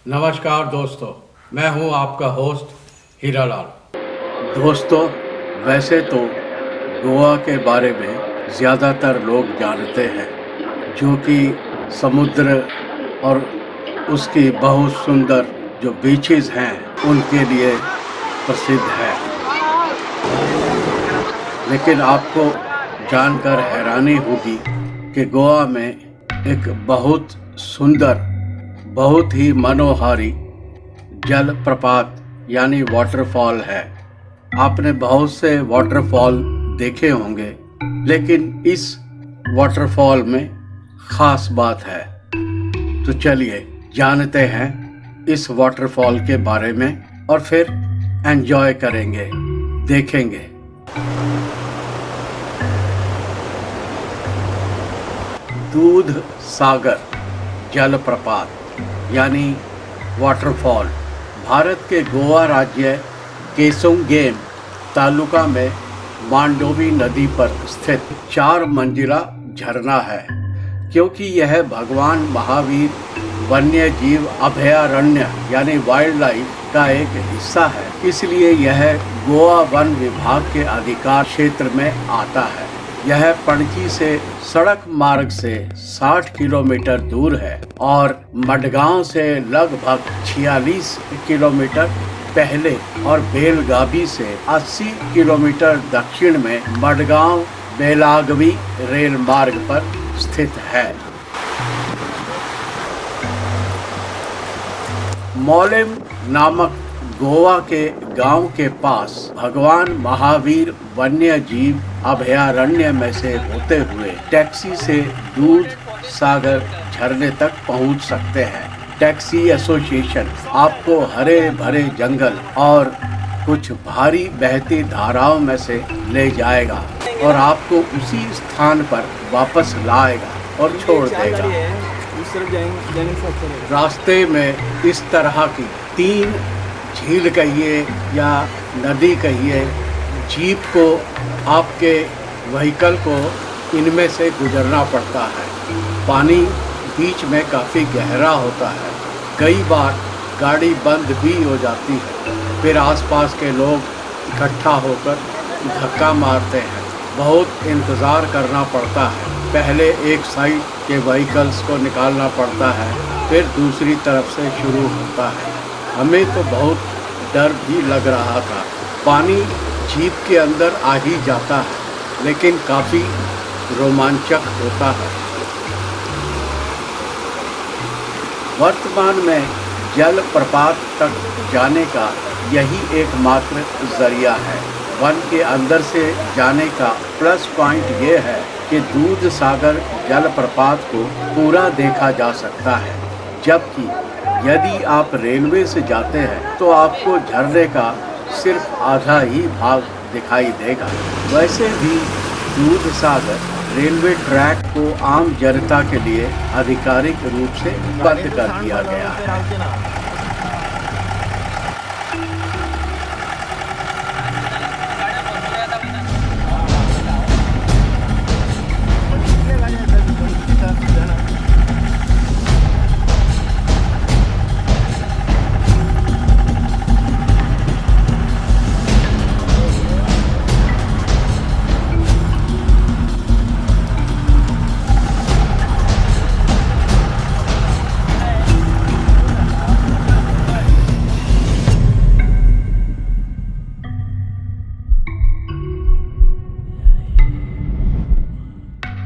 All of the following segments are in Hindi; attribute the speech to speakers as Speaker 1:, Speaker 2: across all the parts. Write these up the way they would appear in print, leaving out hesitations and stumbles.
Speaker 1: नमस्कार दोस्तों, मैं हूं आपका होस्ट हीरालाल।
Speaker 2: दोस्तों, वैसे तो गोवा के बारे में ज़्यादातर लोग जानते हैं, जो कि समुद्र और उसकी बहुत सुंदर जो बीचेस हैं उनके लिए प्रसिद्ध है। लेकिन आपको जानकर हैरानी होगी कि गोवा में एक बहुत सुंदर, बहुत ही मनोहारी जलप्रपात यानी वाटरफॉल है। आपने बहुत से वाटरफॉल देखे होंगे, लेकिन इस वाटरफॉल में खास बात है। तो चलिए जानते हैं इस वाटरफॉल के बारे में और फिर एंजॉय करेंगे, देखेंगे। दूध सागर जलप्रपात यानी वाटरफॉल भारत के गोवा राज्य केसुंगेम तालुका में मांडोवी नदी पर स्थित 4 मंजिला झरना है। क्योंकि यह भगवान महावीर वन्य जीव अभयारण्य यानी वाइल्ड लाइफ का एक हिस्सा है, इसलिए यह गोवा वन विभाग के अधिकार क्षेत्र में आता है। यह पणजी से सड़क मार्ग से 60 किलोमीटर दूर है और मडगांव से लगभग 46 किलोमीटर पहले और बेलगावी से 80 किलोमीटर दक्षिण में मडगांव बेलागवी रेल मार्ग पर स्थित है। मौलेम नामक गोवा के गांव के पास भगवान महावीर वन्य जीव अभयारण्य में से होते हुए टैक्सी से दूध सागर झरने तक पहुंच सकते हैं। टैक्सी एसोसिएशन आपको हरे भरे जंगल और कुछ भारी बहती धाराओं में से ले जाएगा और आपको उसी स्थान पर वापस लाएगा और छोड़ देगा। रास्ते में इस तरह की 3 झील कहिए या नदी कहिए, जीप को आपके व्हीकल को इनमें से गुजरना पड़ता है। पानी बीच में काफ़ी गहरा होता है, कई बार गाड़ी बंद भी हो जाती है। फिर आसपास के लोग इकट्ठा होकर धक्का मारते हैं। बहुत इंतज़ार करना पड़ता है। पहले एक साइड के व्हीकल्स को निकालना पड़ता है, फिर दूसरी तरफ से शुरू होता है। हमें तो बहुत डर भी लग रहा था। पानी जीप के अंदर आ ही जाता है, लेकिन काफ़ी रोमांचक होता है। वर्तमान में जलप्रपात तक जाने का यही एकमात्र जरिया है। वन के अंदर से जाने का प्लस पॉइंट ये है कि दूध सागर जलप्रपात को पूरा देखा जा सकता है, जबकि यदि आप रेलवे से जाते हैं तो आपको झरने का सिर्फ आधा ही भाग दिखाई देगा। वैसे भी दूध सागर रेलवे ट्रैक को आम जनता के लिए आधिकारिक रूप से बंद कर दिया गया है।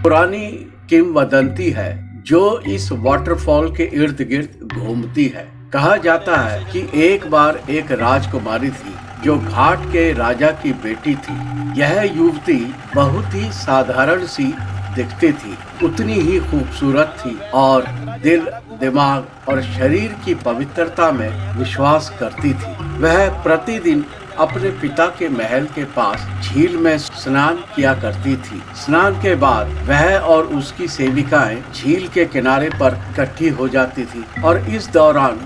Speaker 2: पुरानी किंवदंती है जो इस वाटरफॉल के इर्द गिर्द घूमती है। कहा जाता है कि एक बार एक राजकुमारी थी जो घाट के राजा की बेटी थी। यह युवती बहुत ही साधारण सी दिखती थी, उतनी ही खूबसूरत थी और दिल, दिमाग और शरीर की पवित्रता में विश्वास करती थी। वह प्रतिदिन अपने पिता के महल के पास झील में स्नान किया करती थी। स्नान के बाद वह और उसकी सेविकाएं झील के किनारे पर इकट्ठी हो जाती थी और इस दौरान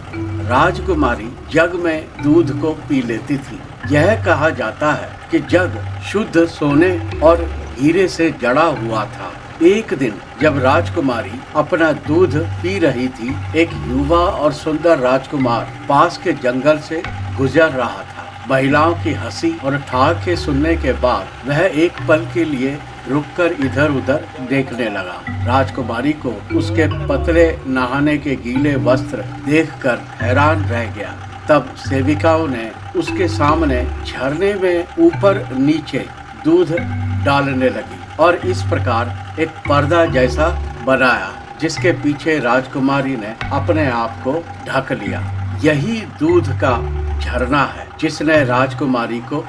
Speaker 2: राजकुमारी जग में दूध को पी लेती थी। यह कहा जाता है कि जग शुद्ध सोने और हीरे से जड़ा हुआ था। एक दिन जब राजकुमारी अपना दूध पी रही थी, एक युवा और सुंदर राजकुमार पास के जंगल से गुजर रहा था। महिलाओं की हंसी और ठहाके सुनने के बाद वह एक पल के लिए रुककर इधर उधर देखने लगा। राजकुमारी को उसके पतले नहाने के गीले वस्त्र देखकर हैरान रह गया। तब सेविकाओं ने उसके सामने झरने में ऊपर नीचे दूध डालने लगी और इस प्रकार एक पर्दा जैसा बनाया, जिसके पीछे राजकुमारी ने अपने आप को ढक लिया। यही दूध का झरना है जिसने राजकुमारी को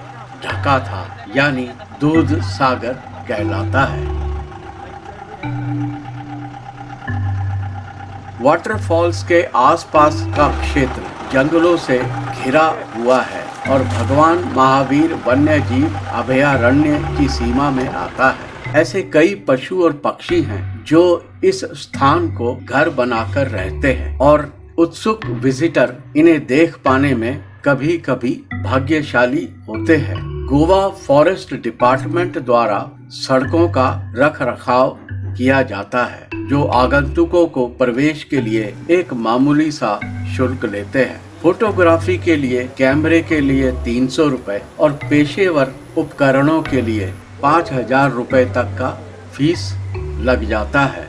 Speaker 2: ढका था, यानी दूध सागर कहलाता है। वाटरफॉल्स के आसपास का क्षेत्र जंगलों से घिरा हुआ है और भगवान महावीर वन्य जीव अभयारण्य की सीमा में आता है। ऐसे कई पशु और पक्षी हैं जो इस स्थान को घर बनाकर रहते हैं और उत्सुक विजिटर इन्हें देख पाने में कभी कभी भाग्यशाली होते हैं। गोवा फॉरेस्ट डिपार्टमेंट द्वारा सड़कों का रख रखाव किया जाता है, जो आगंतुकों को प्रवेश के लिए एक मामूली सा शुल्क लेते हैं। फोटोग्राफी के लिए कैमरे के लिए 300 रुपए और पेशेवर उपकरणों के लिए 5,000 रुपए तक का फीस लग जाता है।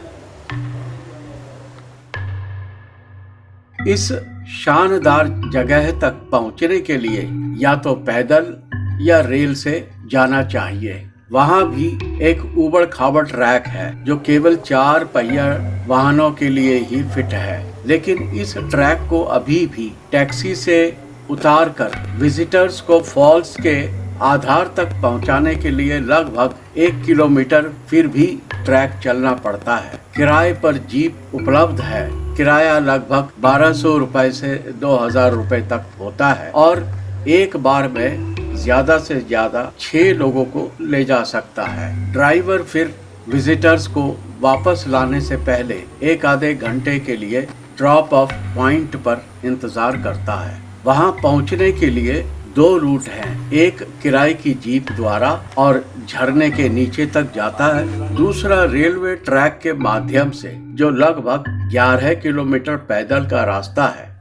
Speaker 2: इस शानदार जगह तक पहुंचने के लिए या तो पैदल या रेल से जाना चाहिए। वहाँ भी एक ऊबड़ खाबड़ ट्रैक है जो केवल 4 पहिया वाहनों के लिए ही फिट है, लेकिन इस ट्रैक को अभी भी टैक्सी से उतारकर विजिटर्स को फॉल्स के आधार तक पहुंचाने के लिए लगभग 1 किलोमीटर फिर भी ट्रैक चलना पड़ता है। किराए पर जीप उपलब्ध है। किराया लगभग 1200 रुपए से 2000 रुपए तक होता है और एक बार में ज्यादा से ज्यादा 6 लोगों को ले जा सकता है। ड्राइवर फिर विजिटर्स को वापस लाने से पहले एक आधे घंटे के लिए ड्रॉप ऑफ पॉइंट पर इंतजार करता है। वहां पहुंचने के लिए 2 रूट हैं। एक किराए की जीप द्वारा और झरने के नीचे तक जाता है, दूसरा रेलवे ट्रैक के माध्यम से जो लगभग 11 किलोमीटर पैदल का रास्ता है।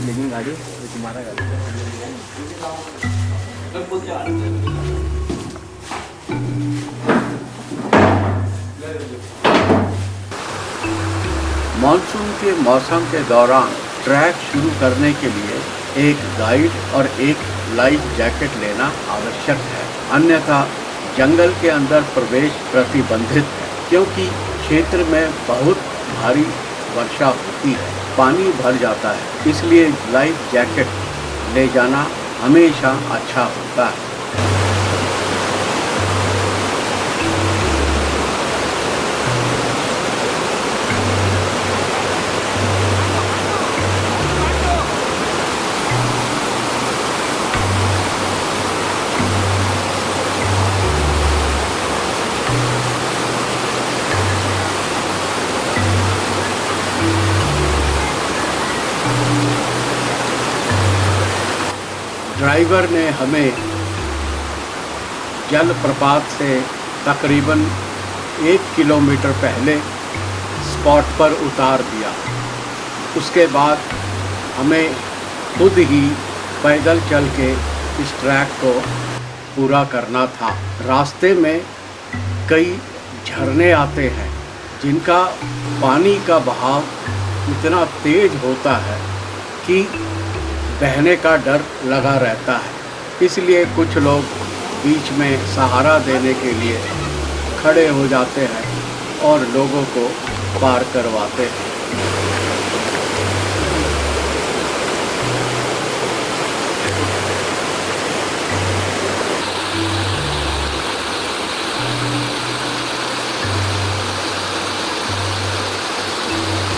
Speaker 3: लेकिन गाड़ी तुम्हारा गाड़ी
Speaker 2: मानसून के मौसम के दौरान ट्रैक शुरू करने के लिए एक गाइड और एक लाइफ जैकेट लेना आवश्यक है, अन्यथा जंगल के अंदर प्रवेश प्रतिबंधित है, क्योंकि क्षेत्र में बहुत भारी वर्षा होती है, पानी भर जाता है, इसलिए लाइफ जैकेट ले जाना हमेशा अच्छा होता है। ड्राइवर ने हमें जलप्रपात से तकरीबन 1 किलोमीटर पहले स्पॉट पर उतार दिया। उसके बाद हमें खुद ही पैदल चल के इस ट्रैक को पूरा करना था। रास्ते में कई झरने आते हैं जिनका पानी का बहाव इतना तेज होता है कि बहने का डर लगा रहता है, इसलिए कुछ लोग बीच में सहारा देने के लिए खड़े हो जाते हैं और लोगों को पार करवाते हैं।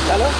Speaker 3: चलो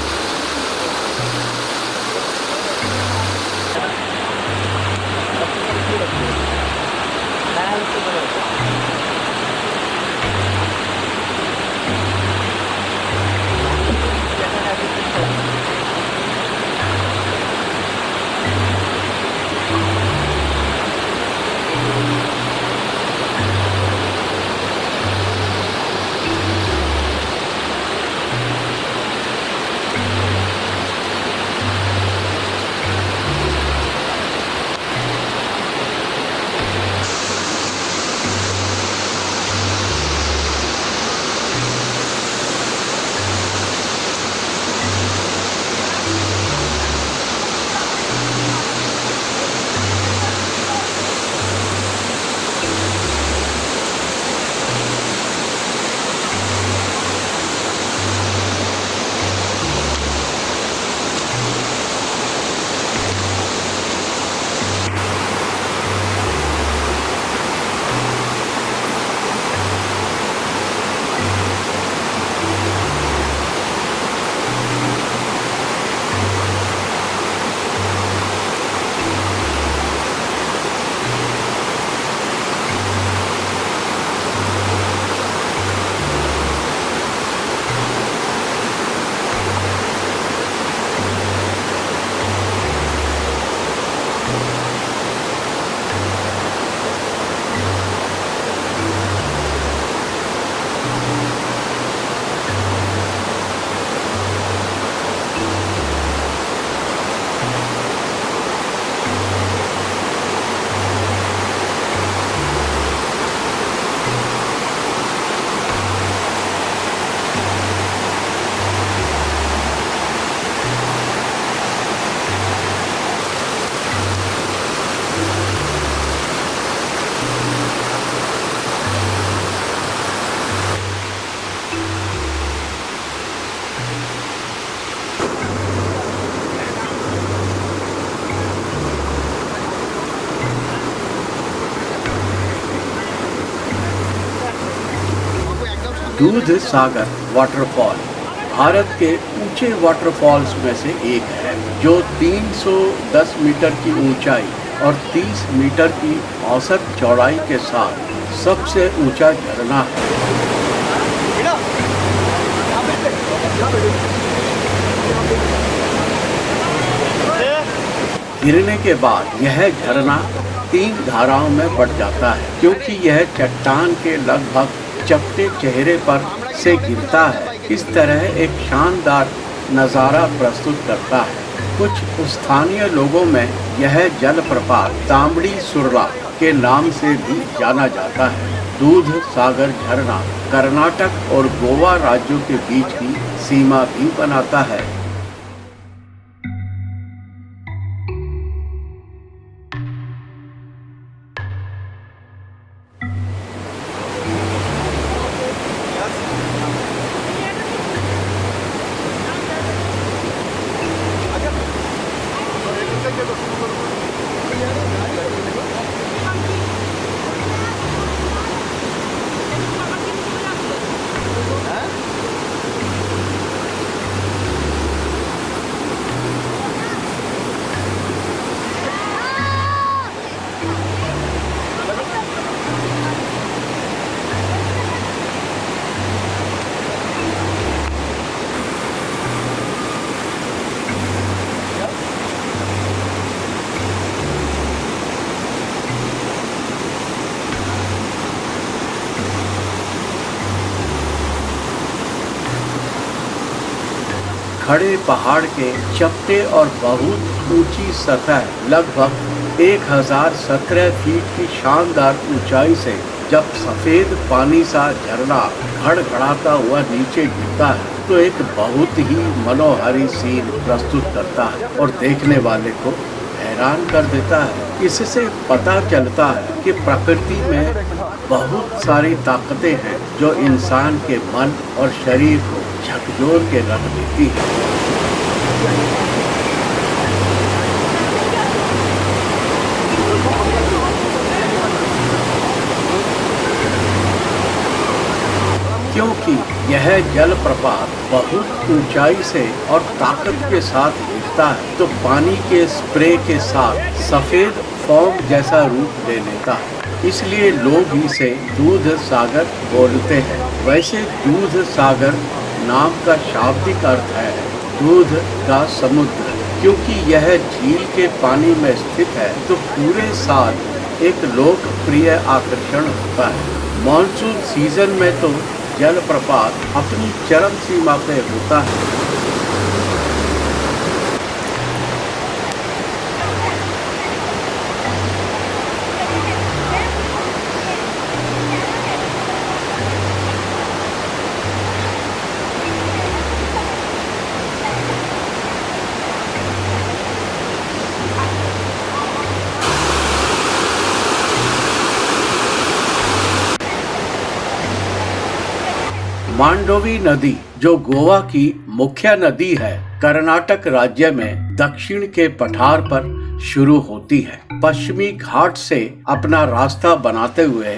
Speaker 2: दूध सागर वाटरफॉल भारत के ऊंचे वाटरफॉल्स में से एक है, जो 310 मीटर की ऊंचाई और 30 मीटर की औसत चौड़ाई के साथ सबसे ऊंचा झरना है। गिरने के बाद यह झरना 3 धाराओं में बढ़ जाता है, क्योंकि यह चट्टान के लगभग चपटे चेहरे पर से गिरता है। इस तरह एक शानदार नज़ारा प्रस्तुत करता है। कुछ स्थानीय लोगों में यह जलप्रपात तांबड़ी सुरला के नाम से भी जाना जाता है। दूध सागर झरना कर्नाटक और गोवा राज्यों के बीच की सीमा भी बनाता है। खड़े पहाड़ के चपटे और बहुत ऊंची सतह लगभग 1017 फीट की शानदार ऊंचाई से जब सफेद पानी सा झरना घड़घड़ाता हुआ नीचे गिरता है तो एक बहुत ही मनोहारी सीन प्रस्तुत करता है और देखने वाले को हैरान कर देता है। इससे पता चलता है कि प्रकृति में बहुत सारी ताकतें हैं जो इंसान के मन और शरीर को झकझोर के रख देती है। क्योंकि यह जलप्रपात बहुत ऊंचाई से और ताकत के साथ गिरता है तो पानी के स्प्रे के साथ सफेद फोम जैसा रूप ले लेता है, इसलिए लोग इसे दूध सागर बोलते हैं। वैसे दूध सागर नाम का शाब्दिक अर्थ है दूध का समुद्र। क्योंकि यह झील के पानी में स्थित है तो पूरे साल एक लोकप्रिय आकर्षण होता है। मॉनसून सीजन में तो जलप्रपात अपनी चरम सीमा पे होता है। मांडोवी नदी, जो गोवा की मुख्य नदी है, कर्नाटक राज्य में दक्षिण के पठार पर शुरू होती है। पश्चिमी घाट से अपना रास्ता बनाते हुए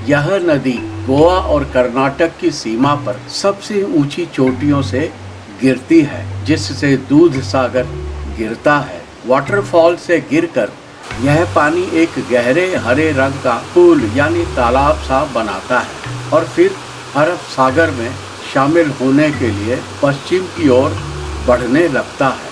Speaker 2: यह नदी गोवा और कर्नाटक की सीमा पर सबसे ऊंची चोटियों से गिरती है, जिससे दूध सागर गिरता है। वाटरफॉल से गिरकर यह पानी एक गहरे हरे रंग का पूल यानी तालाब सा बनाता है और फिर अरब सागर में शामिल होने के लिए पश्चिम की ओर बढ़ने लगता है।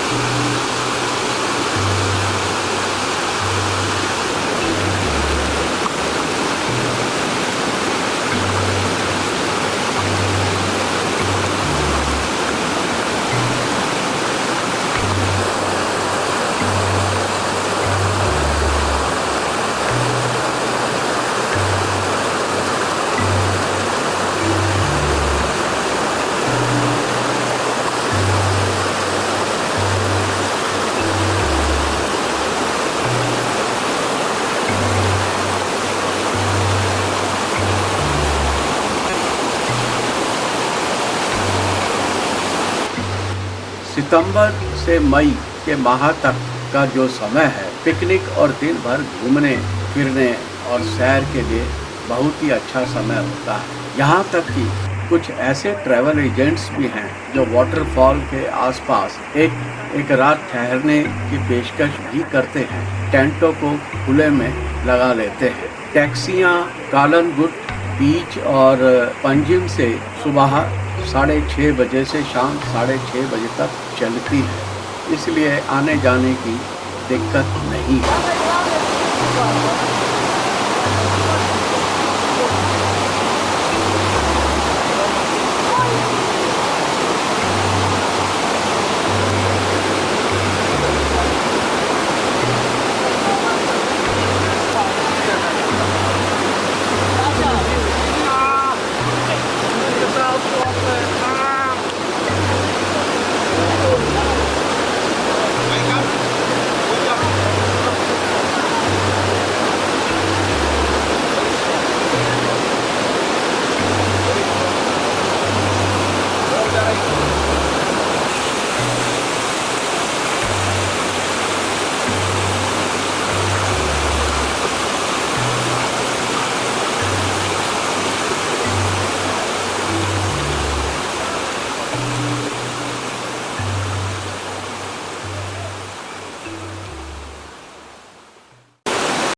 Speaker 2: सितंबर से मई के माह तक का जो समय है, पिकनिक और दिन भर घूमने फिरने और सैर के लिए बहुत ही अच्छा समय होता है। यहाँ तक कि कुछ ऐसे ट्रैवल एजेंट्स भी हैं जो वाटरफॉल के आसपास एक रात ठहरने की पेशकश भी करते हैं। टेंटों को खुले में लगा लेते हैं। टैक्सियां कालनगुट बीच और पंजिम से सुबह 6:30 बजे से शाम 6:30 बजे तक चलती है, इसलिए आने जाने की दिक्कत नहीं है।